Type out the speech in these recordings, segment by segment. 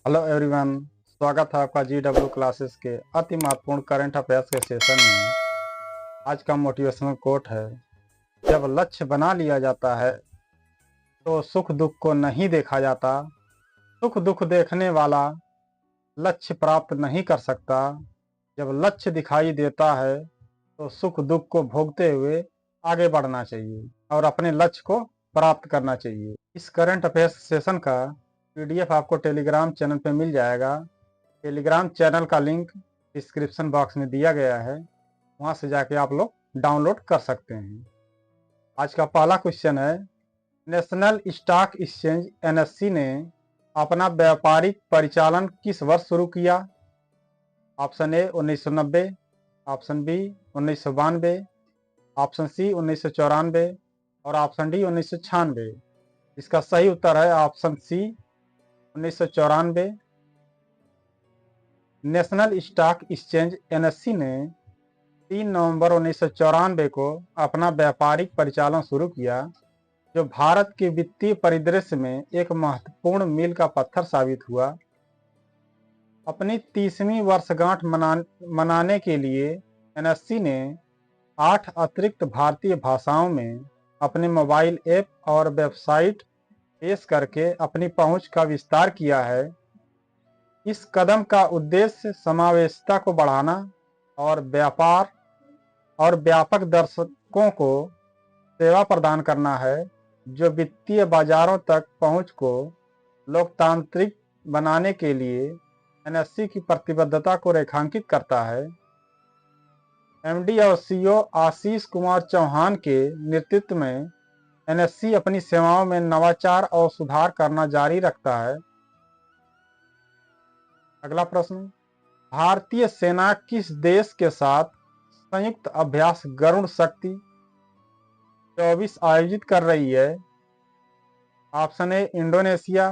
Hello everyone. स्वागत है आपका GW क्लासेस के अति महत्वपूर्ण करंट अफेयर्स के सेशन में। आज का मोटिवेशनल कोट है, जब लक्ष्य बना लिया जाता है तो सुख दुख को नहीं देखा जाता। सुख दुख देखने वाला लक्ष्य प्राप्त नहीं कर सकता। जब लक्ष्य दिखाई देता है तो सुख दुख को भोगते हुए आगे बढ़ना चाहिए और अपने लक्ष्य को प्राप्त करना चाहिए। इस करंट अफेयर्स सेशन का PDF आपको टेलीग्राम चैनल पे मिल जाएगा। टेलीग्राम चैनल का लिंक डिस्क्रिप्शन बॉक्स में दिया गया है, वहां से जाके आप लोग डाउनलोड कर सकते हैं। आज का पहला क्वेश्चन है, नेशनल स्टॉक एक्सचेंज NSE ने अपना व्यापारिक परिचालन किस वर्ष शुरू किया? Option A 1990, option B 1992, option C 1994 और ऑप्शन डी 1996। इसका सही उत्तर है option C 1994। National Stock Exchange NSE ने 3 नवंबर 1994 को अपना व्यापारिक परिचालन शुरू किया, जो भारत के वित्तीय परिदृश्य में एक महत्वपूर्ण मील का पत्थर साबित हुआ। अपनी 30वीं वर्षगांठ मनाने के लिए NSE ने 8 अतिरिक्त भारतीय भाषाओं में अपने मोबाइल ऐप और वेबसाइट पेश करके अपनी पहुंच का विस्तार किया है। इस कदम का उद्देश्य समावेशिता को बढ़ाना और व्यापार और व्यापक दर्शकों को सेवा प्रदान करना है, जो वित्तीय बाजारों तक पहुंच को लोकतांत्रिक बनाने के लिए NSE की प्रतिबद्धता को रेखांकित करता है। MD और CEO आशीष कुमार चौहान के नेतृत्व में NSE अपनी सेवाओं में नवाचार और सुधार करना जारी रखता है। अगला प्रश्न, भारतीय सेना किस देश के साथ संयुक्त अभ्यास गरुड़ शक्ति 24 आयोजित कर रही है? Option A Indonesia,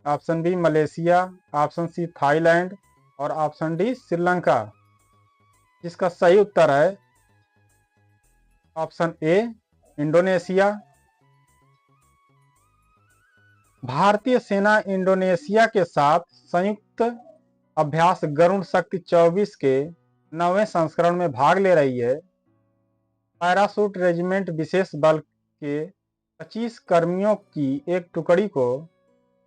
option B Malaysia, option C Thailand और ऑप्शन डी श्रीलंका। जिसका सही उत्तर है ऑप्शन ए इंडोनेशिया। भारतीय सेना इंडोनेशिया के साथ संयुक्त अभ्यास गरुड़ शक्ति 24 के 9वें संस्करण में भाग ले रही है। पैराशूट रेजिमेंट विशेष बल के 25 कर्मियों की एक टुकड़ी को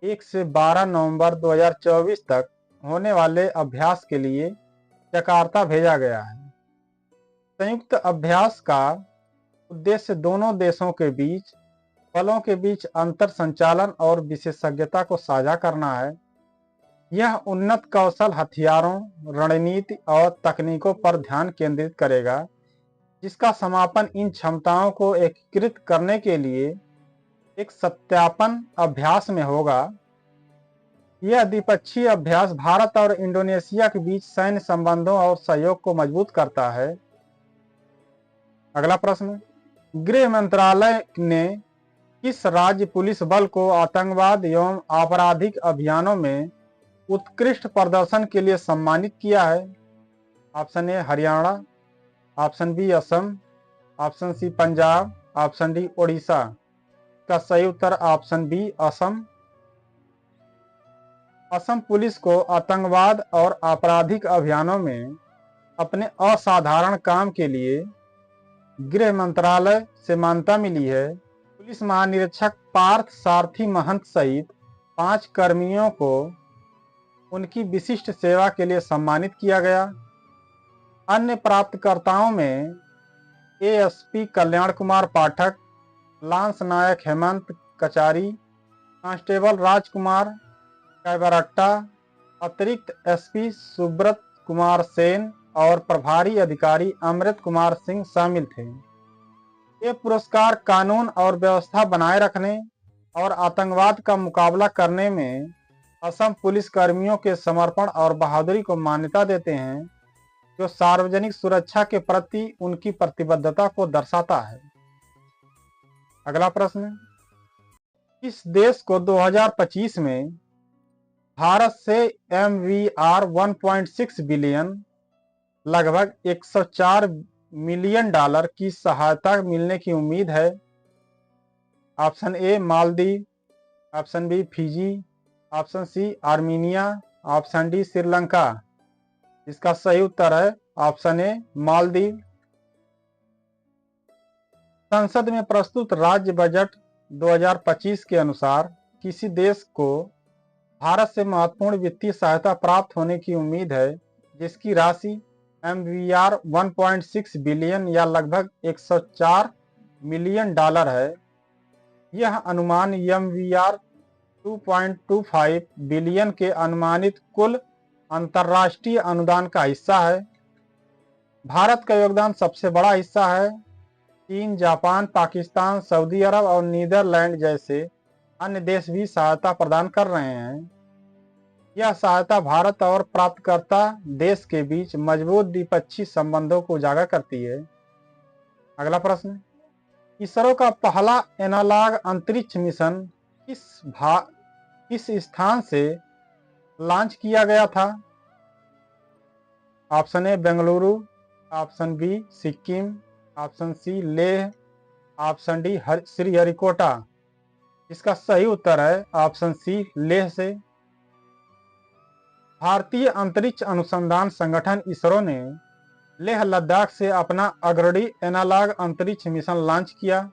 1 से 12 नवंबर 2024 तक होने वाले अभ्यास के लिए जकार्ता भेजा गया है। संयुक्त अभ्यास का उद्देश्य दोनों देशों के बीच बलों के बीच अंतर संचालन और विशेषज्ञता को साझा करना है। यह उन्नत कौशल हथियारों, रणनीति और तकनीकों पर ध्यान केंद्रित करेगा, जिसका समापन इन क्षमताओं को एकीकृत करने के लिए एक सत्यापन अभ्यास में होगा। यह द्विपक्षीय अभ्यास भारत और इंडोनेशिया के बीच सैन्य संबंधों और सहयोग को मजबूत करता है। अगला प्रश्न, गृह मंत्रालय ने किस राज्य पुलिस बल को आतंकवाद एवं आपराधिक अभियानों में उत्कृष्ट प्रदर्शन के लिए सम्मानित किया है? Option A Haryana, option B Assam, option C Punjab, option D Odisha. का सही उत्तर option B Assam. Assam police को आतंकवाद और आपराधिक अभियानों में अपने असाधारण काम के लिए गृह मंत्रालय से मान्यता मिली है। पुलिस महानिरीक्षक पार्थ सारथी महंत सहित 5 कर्मियों को उनकी विशिष्ट सेवा के लिए सम्मानित किया गया। अन्य प्राप्तकर्ताओं में ASP कल्याण कुमार पाठक, लांस नायक हेमंत कचारी, कांस्टेबल राजकुमार कैबरट्टा, अतिरिक्त SP सुब्रत कुमार सेन और प्रभारी अधिकारी अमृत कुमार सिंह शामिल थे। ये पुरस्कार कानून और व्यवस्था बनाए रखने और आतंकवाद का मुकाबला करने में असम पुलिस कर्मियों के समर्पण और बहादुरी को मान्यता देते हैं, जो सार्वजनिक सुरक्षा के प्रति उनकी प्रतिबद्धता को दर्शाता है। अगला प्रश्न, इस देश को 2025 में भारत से MVR 1.6 बिलियन लगभग $104 मिलियन की सहायता मिलने की उम्मीद है? Option A Maldives, option B Fiji, option C Armenia, option D Sri Lanka. इसका सही उत्तर है ऑप्शन ए मालदीव। संसद में प्रस्तुत राज्य बजट 2025 के अनुसार किसी देश को भारत से महत्वपूर्ण वित्तीय सहायता प्राप्त होने की उम्मीद है, जिसकी राशि MVR 1.6 बिलियन या लगभग 104 मिलियन डॉलर है। यह अनुमान MVR 2.25 बिलियन के अनुमानित कुल अंतर्राष्ट्रीय अनुदान का हिस्सा है। भारत का योगदान सबसे बड़ा हिस्सा है। चीन, जापान, पाकिस्तान, सऊदी अरब और नीदरलैंड जैसे अन्य देश भी सहायता प्रदान कर रहे हैं। यह सहायता भारत और प्राप्तकर्ता देश के बीच मजबूत द्विपक्षीय संबंधों को उजागर करती है। अगला प्रश्न, इसरो का पहला एनालॉग अंतरिक्ष मिशन किस स्थान से लॉन्च किया गया था? Option A Bengaluru, option B Sikkim, option C Leh, option D Sriharikota. इसका सही उत्तर है ऑप्शन सी लेह से। भारतीय अंतरिक्ष अनुसंधान संगठन इसरो ने लेह लद्दाख से अपना अग्रणी एनालॉग अंतरिक्ष मिशन लॉन्च किया।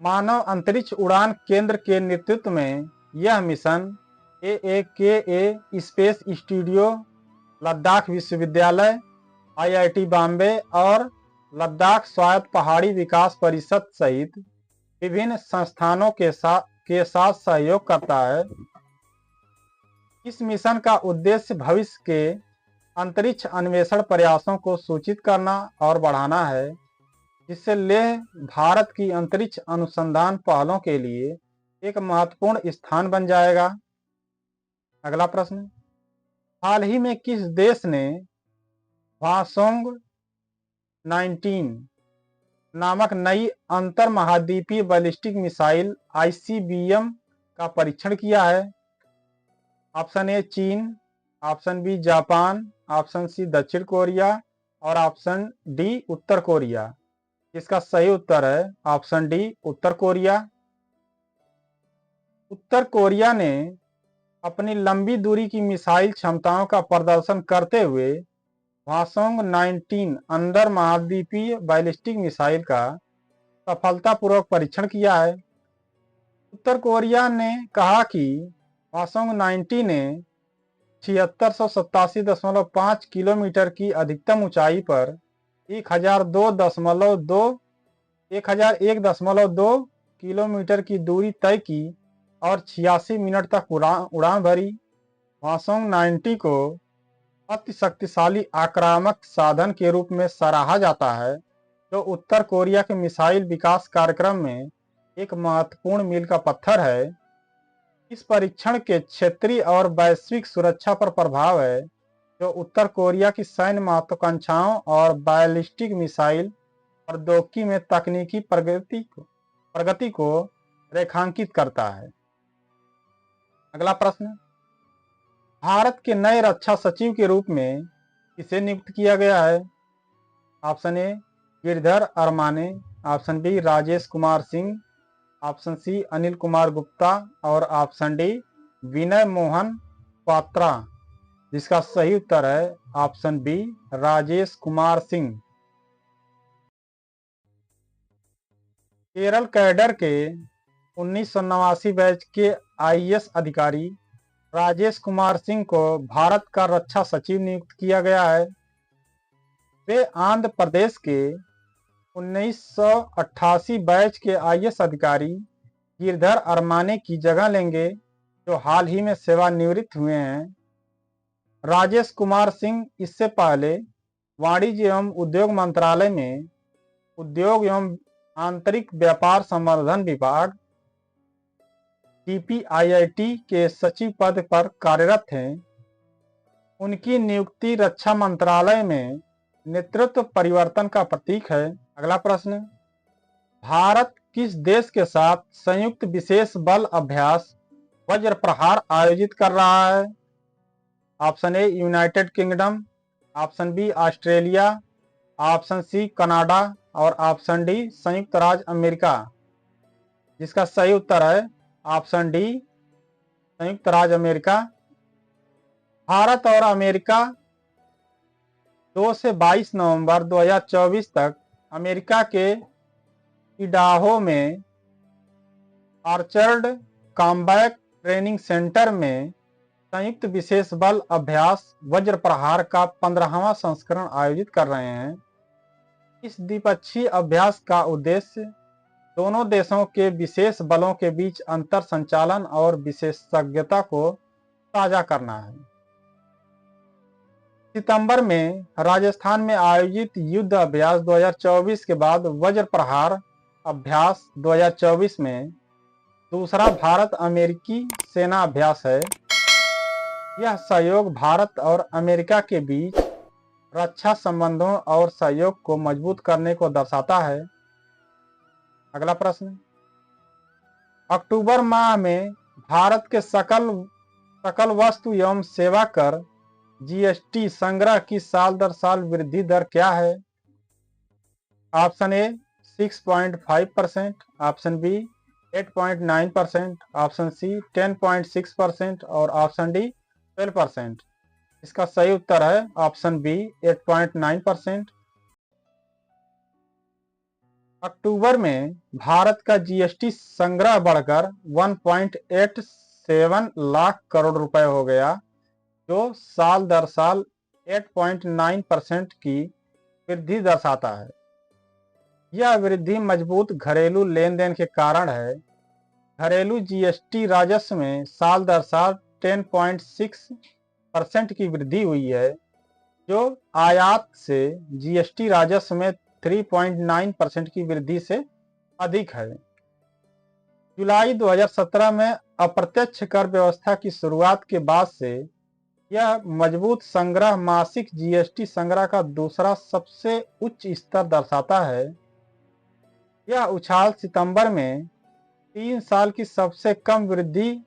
मानव अंतरिक्ष उड़ान केंद्र के नेतृत्व में यह mission AAKA space studio, Ladakh विश्वविद्यालय, IIT बॉम्बे और लद्दाख स्वायत्त पहाड़ी विकास परिषद सहित विभिन्न संस्थानों के साथ सहयोग करता है। इस मिशन का उद्देश्य भविष्य के अंतरिक्ष अन्वेषण प्रयासों को सूचित करना और बढ़ाना है, जिससे लेह भारत की अंतरिक्ष अनुसंधान पहलों के लिए एक महत्वपूर्ण स्थान बन जाएगा। अगला प्रश्न, हाल ही में किस देश ने हवासोंग 19 नामक नई अंतर महाद्वीपीय बैलिस्टिक मिसाइल ICBM का परीक्षण किया है? ऑप्शन ए चीन, option B Japan, option C दक्षिण कोरिया और ऑप्शन डी उत्तर कोरिया। इसका सही उत्तर है ऑप्शन डी उत्तर कोरिया। उत्तर कोरिया ने अपनी लंबी दूरी की मिसाइल क्षमताओं का प्रदर्शन करते हुए हवासोंग 19 अंतर महाद्वीपीय बैलिस्टिक मिसाइल का सफलतापूर्वक परीक्षण किया है। उत्तर कोरिया ने कहा कि हवासोंग 90 ने 7687.5 किलोमीटर की अधिकतम ऊंचाई पर 101.2 किलोमीटर की दूरी तय की और 86 मिनट तक उड़ान भरी। हवासोंग 90 को अति शक्तिशाली आक्रामक साधन के रूप में सराहा जाता है, जो उत्तर कोरिया के मिसाइल विकास कार्यक्रम में एक महत्वपूर्ण मील का पत्थर है। इस परीक्षण के क्षेत्रीय और वैश्विक सुरक्षा पर प्रभाव है, जो उत्तर कोरिया की सैन्य महत्वाकांक्षाओं और बैलिस्टिक मिसाइल प्रौद्योगिकी में तकनीकी प्रगति को रेखांकित करता है। अगला प्रश्न, भारत के नए रक्षा सचिव के रूप में किसे नियुक्त किया गया है? Option A Girdhar Armane, option B Rajesh Kumar Singh, option C Anil Kumar Gupta और ऑप्शन डी विनय मोहन पात्रा। जिसका सही उत्तर है option B Rajesh Kumar Singh. Kerala cadre के 1989 बैच के IAS अधिकारी राजेश कुमार सिंह को भारत का रक्षा सचिव नियुक्त किया गया है। वे आंध्र प्रदेश के 1988 बैच के IAS अधिकारी गिरधर अरमाने की जगह लेंगे, जो हाल ही में सेवानिवृत्त हुए हैं। राजेश कुमार सिंह इससे पहले वाणिज्य एवं उद्योग मंत्रालय में उद्योग एवं आंतरिक व्यापार संवर्धन विभाग DPIIT के सचिव पद पर कार्यरत हैं। उनकी नियुक्ति रक्षा मंत्रालय में नेतृत्व परिवर्तन का प्रतीक है। अगला प्रश्न, भारत किस देश के साथ संयुक्त विशेष बल अभ्यास वज्र प्रहार आयोजित कर रहा है? Option A United Kingdom, option B Australia, option C Canada और ऑप्शन डी संयुक्त राज्य अमेरिका। जिसका सही उत्तर है ऑप्शन डी संयुक्त राज्य अमेरिका। भारत और अमेरिका 2 से 22 नवंबर 2024 तक अमेरिका के इडाहो में आर्चर्ड कॉम्बैट ट्रेनिंग सेंटर में संयुक्त विशेष बल अभ्यास वज्र प्रहार का 15वां संस्करण आयोजित कर रहे हैं। इस द्विपक्षीय अभ्यास का उद्देश्य दोनों देशों के विशेष बलों के बीच अंतर संचालन और विशेषज्ञता को साझा करना है। सितंबर में राजस्थान में आयोजित युद्ध अभ्यास 2024 के बाद वज्र प्रहार अभ्यास 2024 में दूसरा भारत अमेरिकी सेना अभ्यास है। यह सहयोग भारत और अमेरिका के बीच रक्षा संबंधों और सहयोग को मजबूत करने को दर्शाता है। अगला प्रश्न, अक्टूबर माह में भारत के सकल वस्तु एवं सेवा कर जीएसटी संग्रह की साल दर साल वृद्धि दर क्या है? Option A 6.5%, option B 8.9%, option C 10.6% और ऑप्शन डी 12%। इसका सही उत्तर है ऑप्शन बी 8.9%। अक्टूबर में भारत का जीएसटी संग्रह बढ़कर 1.87 लाख करोड़ रुपए हो गया, जो साल दर साल 8.9% की वृद्धि दर्शाता है। यह वृद्धि मजबूत घरेलू लेन देन के कारण है। घरेलू जीएसटी राजस्व में साल दर साल 10.6% की वृद्धि हुई है, जो आयात से जीएसटी राजस्व में 3.9% की वृद्धि से अधिक है। जुलाई 2017 में अप्रत्यक्ष कर व्यवस्था की शुरुआत के बाद से यह मजबूत संग्रह मासिक जीएसटी संग्रह का दूसरा सबसे उच्च स्तर दर्शाता है। यह उछाल सितंबर में 3 साल की सबसे कम वृद्धि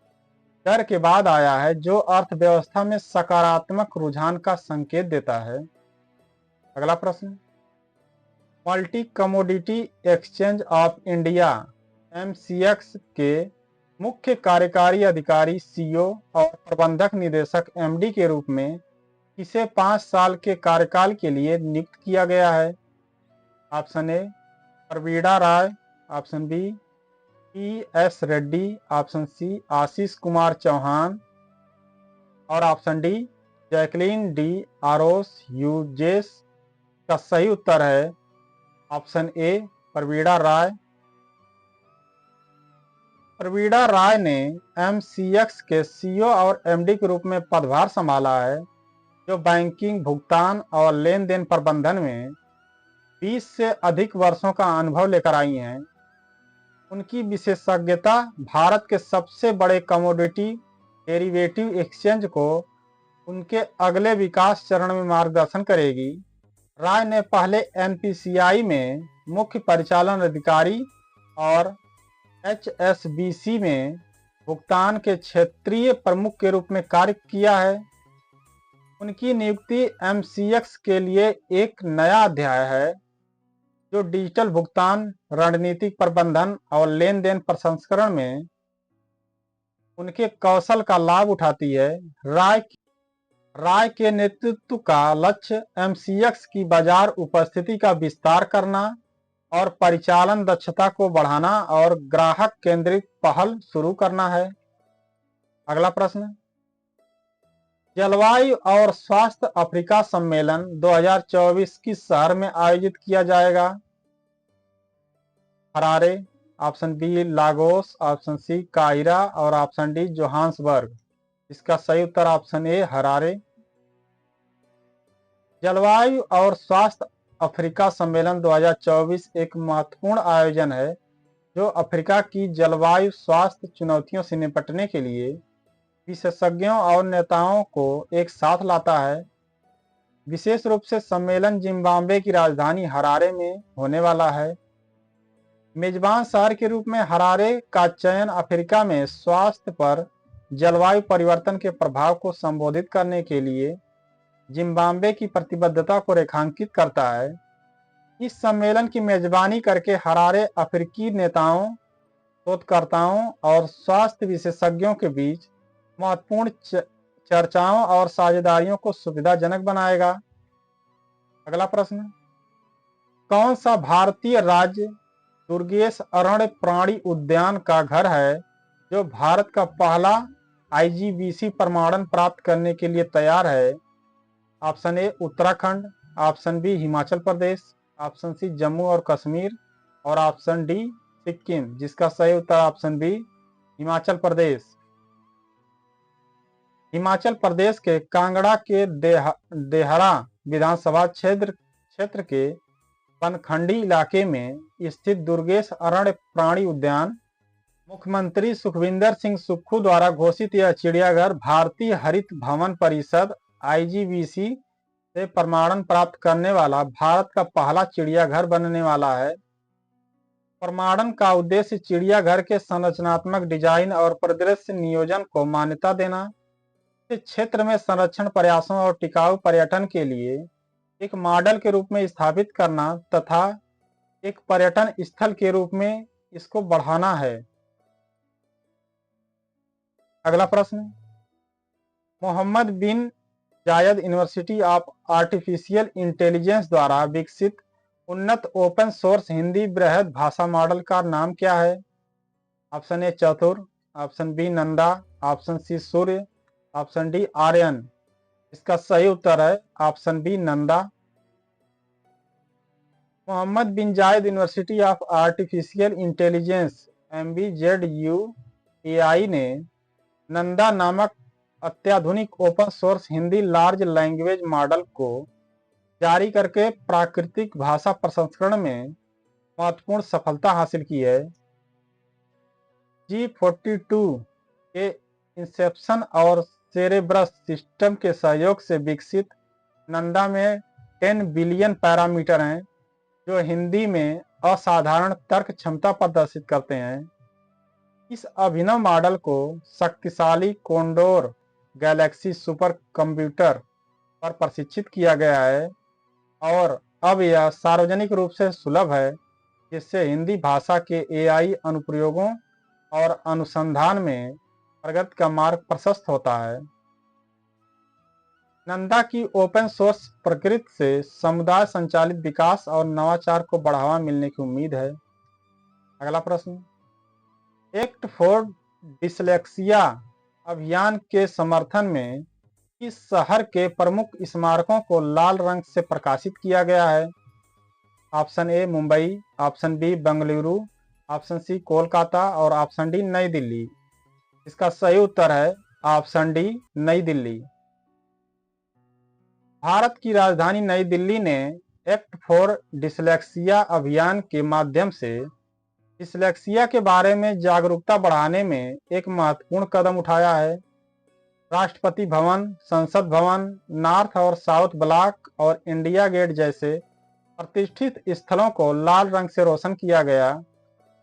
दर के बाद आया है, जो अर्थव्यवस्था में सकारात्मक रुझान का संकेत देता है। अगला प्रश्न, multi commodity exchange of India MCX के मुख्य कार्यकारी अधिकारी सीईओ और प्रबंधक निदेशक एमडी के रूप में किसे 5 साल के कार्यकाल के लिए नियुक्त किया गया है? Option A Praveena Rai, option B S Reddy, option C Ashish Kumar Chauhan और ऑप्शन डी जैकलीन डी आरोस यूजेस। का सही उत्तर है ऑप्शन ए प्रवीणा राय। प्रवीणा राय ने एमसीएक्स के सीईओ और एमडी के रूप में पदभार संभाला है, जो बैंकिंग, भुगतान और लेन देन प्रबंधन में 20 से अधिक वर्षों का अनुभव लेकर आई हैं। उनकी विशेषज्ञता भारत के सबसे बड़े कमोडिटी डेरिवेटिव एक्सचेंज को उनके अगले विकास चरण में मार्गदर्शन करेगी। राय ने पहले एनपीसीआई में मुख्य परिचालन अधिकारी और एचएसबीसी में भुगतान के क्षेत्रीय प्रमुख के रूप में कार्य किया है। उनकी नियुक्ति एमसीएक्स के लिए एक नया अध्याय है, जो डिजिटल भुगतान, रणनीतिक प्रबंधन और लेन देन प्रसंस्करण में उनके कौशल का लाभ उठाती है। राय के नेतृत्व का लक्ष्य एमसीएक्स की बाजार उपस्थिति का विस्तार करना और परिचालन दक्षता को बढ़ाना और ग्राहक केंद्रित पहल शुरू करना है। अगला प्रश्न, जलवायु और स्वास्थ्य अफ्रीका सम्मेलन 2024 किस शहर में आयोजित किया जाएगा? Harare, option B Lagos, option C काहिरा और ऑप्शन डी जोहान्सबर्ग। इसका सही उत्तर ऑप्शन ए हरारे। जलवायु और स्वास्थ्य अफ्रीका सम्मेलन 2024 एक महत्वपूर्ण आयोजन है, जो अफ्रीका की जलवायु स्वास्थ्य चुनौतियों से निपटने के लिए विशेषज्ञों और नेताओं को एक साथ लाता है। विशेष रूप से सम्मेलन जिम्बाब्वे की राजधानी हरारे में होने वाला है। मेजबान शहर के रूप में हरारे का चयन अफ्रीका में स्वास्थ्य पर जलवायु परिवर्तन के प्रभाव को संबोधित करने के लिए जिम्बाब्वे की प्रतिबद्धता को रेखांकित करता है। इस सम्मेलन की मेजबानी करके हरारे अफ्रीकी नेताओं, शोधकर्ताओं और स्वास्थ्य विशेषज्ञों के बीच महत्वपूर्ण चर्चाओं और साझेदारियों को सुविधाजनक बनाएगा। अगला प्रश्न, कौन सा भारतीय राज्य दुर्गेश अरण्य प्राणी उद्यान का घर है जो भारत का पहला IGBC प्रमाणन प्राप्त करने के लिए तैयार है? Option A Uttarakhand, option B Himachal Pradesh, option C Jammu और कश्मीर और ऑप्शन डी सिक्किम, जिसका सही उत्तर ऑप्शन बी हिमाचल प्रदेश। हिमाचल प्रदेश के कांगड़ा के देहरा विधानसभा क्षेत्र के बनखंडी इलाके में स्थित दुर्गेश अरण्य प्राणी उद्यान मुख्यमंत्री सुखविंदर सिंह सुक्खू द्वारा घोषित यह चिड़ियाघर भारतीय हरित भवन परिषद IGBC से प्रमाणन प्राप्त करने वाला भारत का पहला चिड़ियाघर बनने वाला है। प्रमाणन का उद्देश्य चिड़ियाघर के संरचनात्मक डिजाइन और परिदृश्य नियोजन को मान्यता देना, इस क्षेत्र में संरक्षण प्रयासों और टिकाऊ पर्यटन के लिए एक मॉडल के रूप में स्थापित करना तथा एक पर्यटन स्थल के रूप में इसको बढ़ाना है। अगला प्रश्न, Mohammad bin Zayed University of Artificial intelligence द्वारा विकसित उन्नत ओपन सोर्स हिंदी बृहद भाषा मॉडल का नाम क्या है? Option A Chatur, option B Nanda, option C Surya, option D Aryan. इसका सही उत्तर है option B Nanda. Mohamed bin Zayed University of Artificial Intelligence MBZUAI ने नंदा नामक अत्याधुनिक open source Hindi large language model को जारी करके प्राकृतिक भाषा प्रसंस्करण में महत्वपूर्ण सफलता हासिल की है। G42 के इंसेप्शन और सेरेब्रस सिस्टम के सहयोग से विकसित नंदा में 10 बिलियन पैरामीटर हैं जो हिंदी में असाधारण तर्क क्षमता प्रदर्शित करते हैं। इस अभिनव मॉडल को शक्तिशाली कोंडोर गैलेक्सी सुपर कंप्यूटर पर प्रशिक्षित किया गया है और अब यह सार्वजनिक रूप से सुलभ है, जिससे हिंदी भाषा के AI अनुप्रयोगों और अनुसंधान में प्रगति का मार्ग प्रशस्त होता है। नंदा की ओपन सोर्स प्रकृति से समुदाय संचालित विकास और नवाचार को बढ़ावा मिलने की उम्मीद है। अगला प्रश्न, एक्ट फॉर डिसलेक्सिया अभियान के समर्थन में इस शहर के प्रमुख स्मारकों को लाल रंग से प्रकाशित किया गया है? Option A Mumbai, option B Bengaluru, option C Kolkata और ऑप्शन डी नई दिल्ली। इसका सही उत्तर है ऑप्शन डी नई दिल्ली। भारत की राजधानी नई दिल्ली ने एक्ट फॉर डिसलेक्सिया अभियान के माध्यम से डिसलेक्सिया के बारे में जागरूकता बढ़ाने में एक महत्वपूर्ण कदम उठाया है। राष्ट्रपति भवन, संसद भवन, नॉर्थ और साउथ ब्लॉक और इंडिया गेट जैसे प्रतिष्ठित स्थलों को लाल रंग से रोशन किया गया,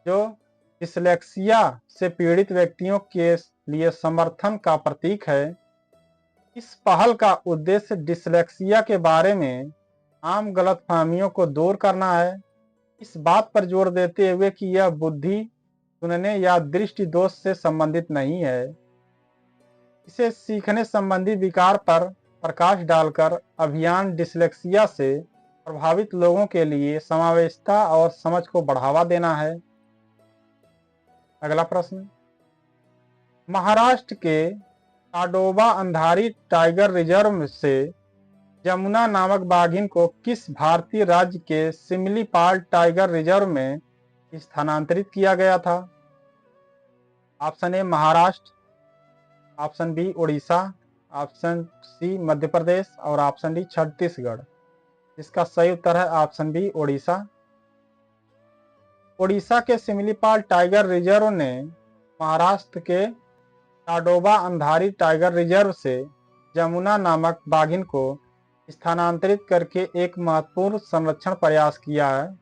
जो डिसलेक्सिया से पीड़ित व्यक्तियों के लिए समर्थन का प्रतीक है। इस पहल का उद्देश्य डिसलेक्सिया के बारे में आम गलतफहमियों को दूर करना है, इस बात पर जोर देते हुए कि यह बुद्धि, सुनने या दृष्टि दोष से संबंधित नहीं है। इसे सीखने संबंधी विकार पर प्रकाश डालकर अभियान डिसलेक्सिया से प्रभावित लोगों के लिए समावेशिता और समझ को बढ़ावा देना है। अगला प्रश्न, महाराष्ट्र के ताडोबा अंधारी टाइगर रिजर्व से जमुना नामक बाघिन को किस भारतीय राज्य के सिमलीपाल टाइगर रिजर्व में स्थानांतरित किया गया था? Option A Maharashtra, option B Orissa, option C Madhya Pradesh और ऑप्शन डी छत्तीसगढ़। इसका सही उत्तर है ऑप्शन बी उड़ीसा। उड़ीसा के सिमलीपाल टाइगर रिजर्व ने महाराष्ट्र के ताडोबा अंधारी टाइगर रिजर्व से जमुना नामक बाघिन को स्थानांतरित करके एक महत्वपूर्ण संरक्षण प्रयास किया है।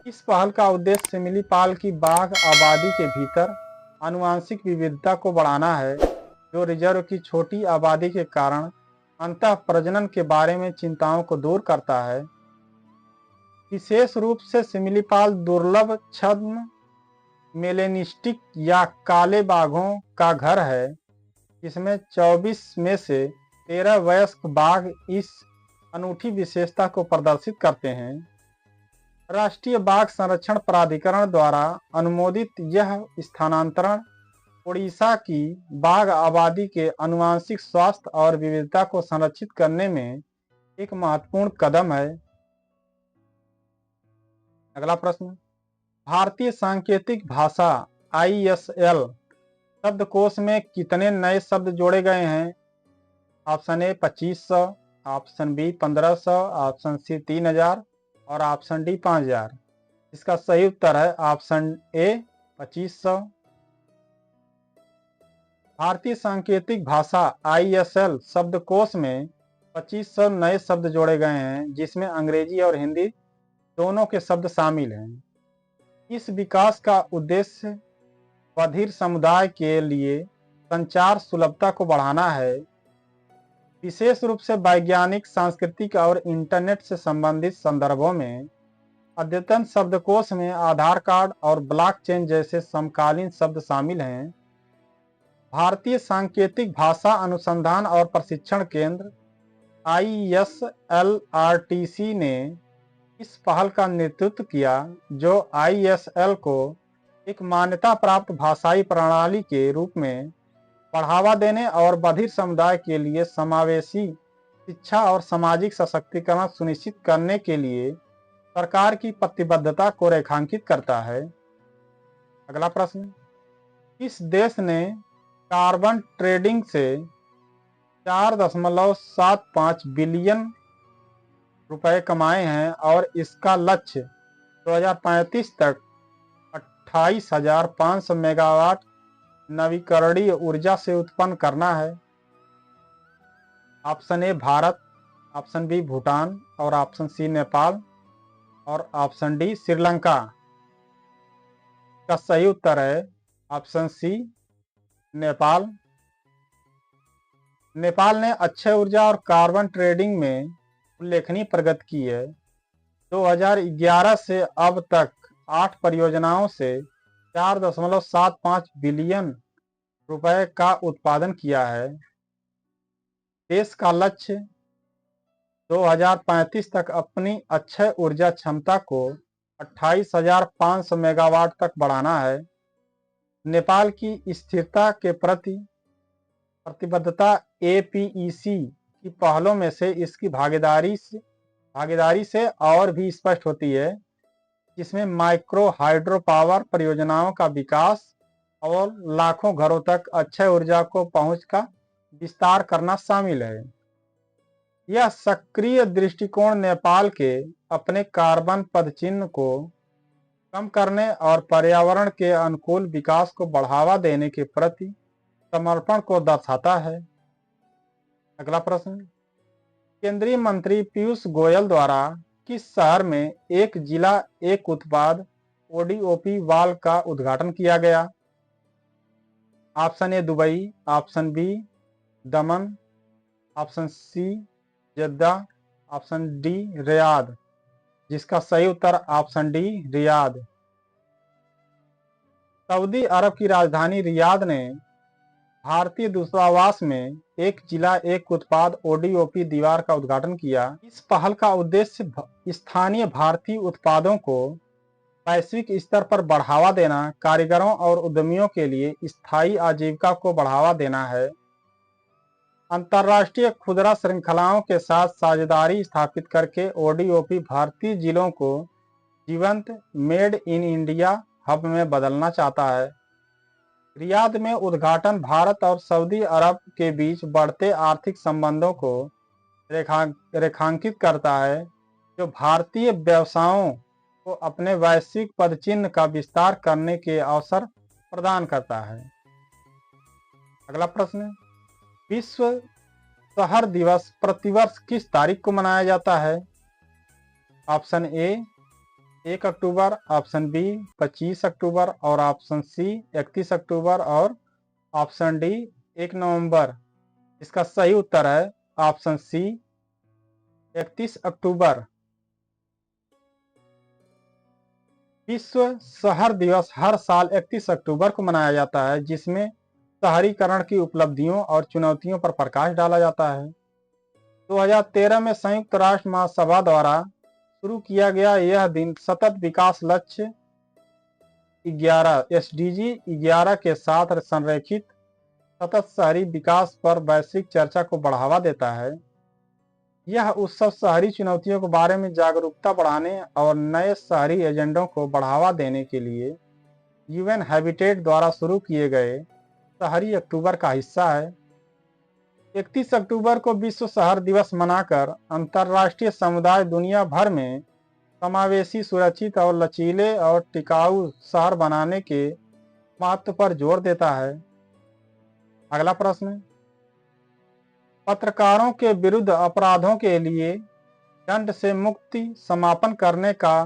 इस पहल का उद्देश्य सिमलीपाल की बाघ आबादी के भीतर आनुवंशिक विविधता को बढ़ाना है, जो रिजर्व की छोटी आबादी के कारण अंतः प्रजनन के बारे में चिंताओं को दूर करता है। विशेष रूप से सिमलीपाल दुर्लभ छद्म मेलेनिस्टिक या काले बाघों का घर है, जिसमें 24 में से 13 वयस्क बाघ इस अनूठी विशेषता को प्रदर्शित करते हैं। राष्ट्रीय बाघ संरक्षण प्राधिकरण द्वारा अनुमोदित यह स्थानांतरण ओडिशा की बाघ आबादी के आनुवंशिक स्वास्थ्य और विविधता को संरक्षित करने में एक महत्वपूर्ण कदम है। अगला प्रश्न, भारतीय सांकेतिक भाषा ISL शब्दकोश में कितने नए शब्द जोड़े गए हैं? Option A 2500, option B 1500, option C 3000 और ऑप्शन डी 5000। इसका सही उत्तर है ऑप्शन ए 2500। भारतीय सांकेतिक भाषा ISL शब्दकोश में 2500 नए शब्द जोड़े गए हैं, जिसमें अंग्रेजी और हिंदी दोनों के शब्द शामिल हैं। इस विकास का उद्देश्य बधिर समुदाय के लिए संचार सुलभता को बढ़ाना है, विशेष रूप से वैज्ञानिक, सांस्कृतिक और इंटरनेट से संबंधित संदर्भों में। अद्यतन शब्दकोश में आधार कार्ड और ब्लॉकचेन जैसे समकालीन शब्द शामिल हैं। भारतीय सांकेतिक भाषा अनुसंधान और प्रशिक्षण केंद्र ISLRTC ने इस पहल का नेतृत्व किया, जो ISL को एक मान्यता प्राप्त भाषाई प्रणाली के रूप में बढ़ावा देने और बधिर समुदाय के लिए समावेशी शिक्षा और सामाजिक सशक्तिकरण सुनिश्चित करने के लिए सरकार की प्रतिबद्धता को रेखांकित करता है। अगला प्रश्न, किस देश ने कार्बन ट्रेडिंग से 4.75 बिलियन रुपए कमाए हैं और इसका लक्ष्य 2035 तक 28,500 मेगावाट नवीकरणीय ऊर्जा से उत्पन्न करना है? Option A Bharat, option B Bhutan और ऑप्शन सी नेपाल और ऑप्शन डी श्रीलंका। का सही उत्तर है ऑप्शन सी नेपाल। नेपाल ने अक्षय ऊर्जा और कार्बन ट्रेडिंग में उल्लेखनीय प्रगति की है। 2011 से अब तक 8 परियोजनाओं से 4.75 बिलियन रुपए का उत्पादन किया है। देश का लक्ष्य 2035 तक अपनी अक्षय ऊर्जा क्षमता को 28,500 मेगावाट तक बढ़ाना है। नेपाल की स्थिरता के प्रति प्रतिबद्धता APEC की पहलों में से इसकी भागीदारी से और भी स्पष्ट होती है, जिसमें माइक्रो हाइड्रो पावर परियोजनाओं का विकास और लाखों घरों तक अक्षय ऊर्जा को पहुंच का विस्तार करना शामिल है। यह सक्रिय दृष्टिकोण नेपाल के अपने कार्बन पदचिह्न को कम करने और पर्यावरण के अनुकूल विकास को बढ़ावा देने के प्रति समर्पण को दर्शाता है। अगला प्रश्न, केंद्रीय मंत्री पीयूष गोयल द्वारा किस शहर में एक जिला एक उत्पाद ODOP वाल का उद्घाटन किया गया? Option A Dubai, option B Daman, option C Jeddah, option D Riyadh. जिसका सही उत्तर ऑप्शन डी रियाद। सऊदी अरब की राजधानी रियाद ने भारतीय दूतावास में एक जिला एक उत्पाद ODOP दीवार का उद्घाटन किया। इस पहल का उद्देश्य स्थानीय भारतीय उत्पादों को वैश्विक स्तर पर बढ़ावा देना, कारीगरों और उद्यमियों के लिए स्थायी आजीविका को बढ़ावा देना है। अंतर्राष्ट्रीय खुदरा श्रृंखलाओं के साथ साझेदारी स्थापित करके ODOP भारतीय जिलों को जीवंत मेड इन इंडिया हब में बदलना चाहता है। रियाद में उद्घाटन भारत और सऊदी अरब के बीच बढ़ते आर्थिक संबंधों को रेखांकित करता है, जो भारतीय व्यवसायों को अपने वैश्विक पदचिह्न का विस्तार करने के अवसर प्रदान करता है। अगला प्रश्न, विश्व शहर दिवस प्रतिवर्ष किस तारीख को मनाया जाता है? ऑप्शन ए 1 अक्टूबर, ऑप्शन बी 25 अक्टूबर और ऑप्शन सी 31 अक्टूबर और ऑप्शन डी 1 नवंबर। इसका सही उत्तर है ऑप्शन सी 31 अक्टूबर। विश्व शहर दिवस हर साल 31 अक्टूबर को मनाया जाता है, जिसमें शहरीकरण की उपलब्धियों और चुनौतियों पर प्रकाश डाला जाता है। 2013 में संयुक्त राष्ट्र महासभा द्वारा शुरू किया गया यह दिन सतत विकास लक्ष्य 11 SDG 11 के साथ संरेखित सतत शहरी विकास पर वैश्विक चर्चा को बढ़ावा देता है। यह उत्सव शहरी चुनौतियों के बारे में जागरूकता बढ़ाने और नए शहरी एजेंडों को बढ़ावा देने के लिए UN हैबिटेट द्वारा शुरू किए गए शहरी अक्टूबर का हिस्सा है। 31 अक्टूबर को विश्व शहर दिवस मनाकर अंतर्राष्ट्रीय समुदाय दुनिया भर में समावेशी, सुरक्षित और लचीले और टिकाऊ शहर बनाने के महत्व पर जोर देता है। अगला प्रश्न, पत्रकारों के विरुद्ध अपराधों के लिए दंड से मुक्ति समापन करने का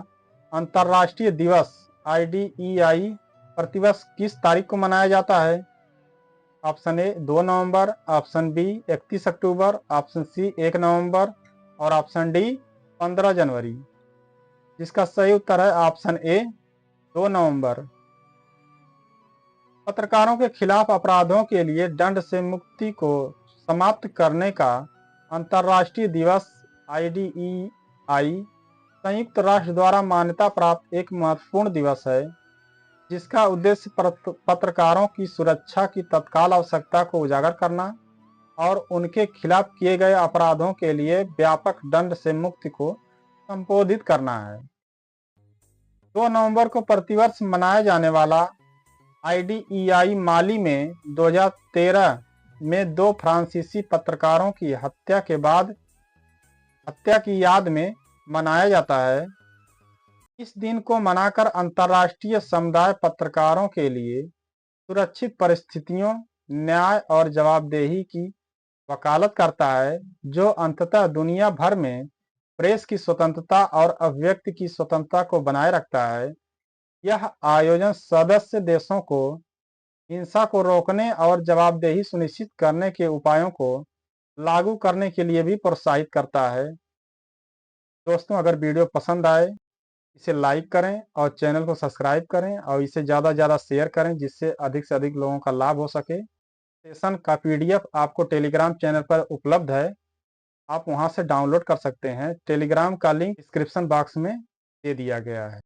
अंतर्राष्ट्रीय दिवस IDEI प्रतिवर्ष किस तारीख को मनाया जाता है? ऑप्शन ए 2 नवंबर, ऑप्शन बी 31 अक्टूबर, ऑप्शन सी 1 नवंबर और ऑप्शन डी 15 जनवरी। जिसका सही उत्तर है ऑप्शन ए 2 नवंबर। पत्रकारों के खिलाफ अपराधों के लिए दंड से मुक्ति को समाप्त करने का अंतर्राष्ट्रीय दिवस IDEI संयुक्त राष्ट्र द्वारा मान्यता प्राप्त एक महत्वपूर्ण दिवस है, जिसका उद्देश्य पत्रकारों की सुरक्षा की तत्काल आवश्यकता को उजागर करना और उनके खिलाफ किए गए अपराधों के लिए व्यापक दंड से मुक्ति को संबोधित करना है। 2 नवंबर को प्रतिवर्ष मनाया जाने वाला IDEI माली में 2013 में 2 फ्रांसीसी पत्रकारों की हत्या के बाद हत्या की याद में मनाया जाता है। इस दिन को मनाकर अंतर्राष्ट्रीय समुदाय पत्रकारों के लिए सुरक्षित परिस्थितियों, न्याय और जवाबदेही की वकालत करता है, जो अंततः दुनिया भर में प्रेस की स्वतंत्रता और अभिव्यक्ति की स्वतंत्रता को बनाए रखता है। यह आयोजन सदस्य देशों को हिंसा को रोकने और जवाबदेही सुनिश्चित करने के उपायों को लागू करने के लिए भी प्रोत्साहित करता है। दोस्तों, अगर वीडियो पसंद आए इसे लाइक करें और चैनल को सब्सक्राइब करें और इसे ज़्यादा से ज़्यादा शेयर करें, जिससे अधिक से अधिक लोगों का लाभ हो सके। सेशन का PDF आपको टेलीग्राम चैनल पर उपलब्ध है, आप वहां से डाउनलोड कर सकते हैं। टेलीग्राम का लिंक डिस्क्रिप्शन बॉक्स में दे दिया गया है।